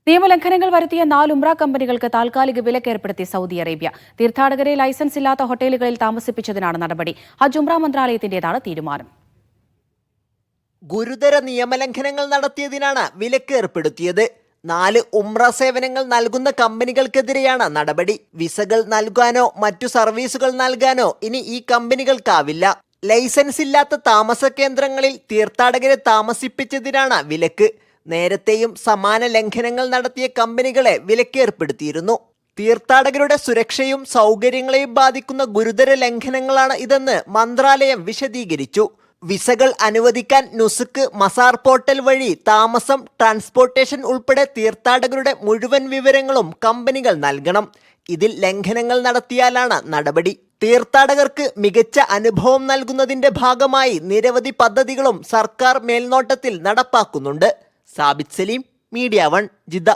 നിയമലംഘനങ്ങൾ വരുത്തിയ 4 ഉംറ കമ്പനികൾക്ക് താൽക്കാലിക വിലക്കേർപ്പെടുത്തി സൗദി അറേബ്യ. തീർത്ഥാടകരെ ലൈസൻസ് ഇല്ലാത്ത ഹോട്ടലുകളിൽ താമസിപ്പിച്ചതിനാണ് നടപടി. ഹജ്ജ് ഉംറ മന്ത്രാലയത്തിന്റേതാണ് തീരുമാനം. ഗുരുതര നിയമലംഘനങ്ങൾ നടത്തിയതിനാണ് വിലക്ക് ഏർപ്പെടുത്തിയത്. 4 ഉംറ സേവനങ്ങൾ നൽകുന്ന കമ്പനികൾക്കെതിരെയാണ് നടപടി. വിസകൾ നൽകാനോ മറ്റു സർവീസുകൾ നൽകാനോ ഇനി ഈ കമ്പനികൾക്കാവില്ല. ലൈസൻസ് ഇല്ലാത്ത താമസ കേന്ദ്രങ്ങളിൽ തീർത്ഥാടകരെ താമസിപ്പിച്ചതിനാണ് വിലക്ക്. നേരത്തെയും സമാന ലംഘനങ്ങൾ നടത്തിയ കമ്പനികളെ വിലക്കേർപ്പെടുത്തിയിരുന്നു. തീർത്ഥാടകരുടെ സുരക്ഷയും സൗകര്യങ്ങളെയും ബാധിക്കുന്ന ഗുരുതര ലംഘനങ്ങളാണ് ഇതെന്ന് മന്ത്രാലയം വിശദീകരിച്ചു. വിസകൾ അനുവദിക്കാൻ നുസുക്ക്, മസാർ പോർട്ടൽ വഴി താമസം, ട്രാൻസ്പോർട്ടേഷൻ ഉൾപ്പെടെ തീർത്ഥാടകരുടെ മുഴുവൻ വിവരങ്ങളും കമ്പനികൾ നൽകണം. ഇതിൽ ലംഘനങ്ങൾ നടത്തിയാലാണ് നടപടി. തീർത്ഥാടകർക്ക് മികച്ച അനുഭവം നൽകുന്നതിന്റെ ഭാഗമായി നിരവധി പദ്ധതികളും സർക്കാർ മേൽനോട്ടത്തിൽ നടപ്പാക്കുന്നുണ്ട്. Sabith Saleem, media 1, Jeddah.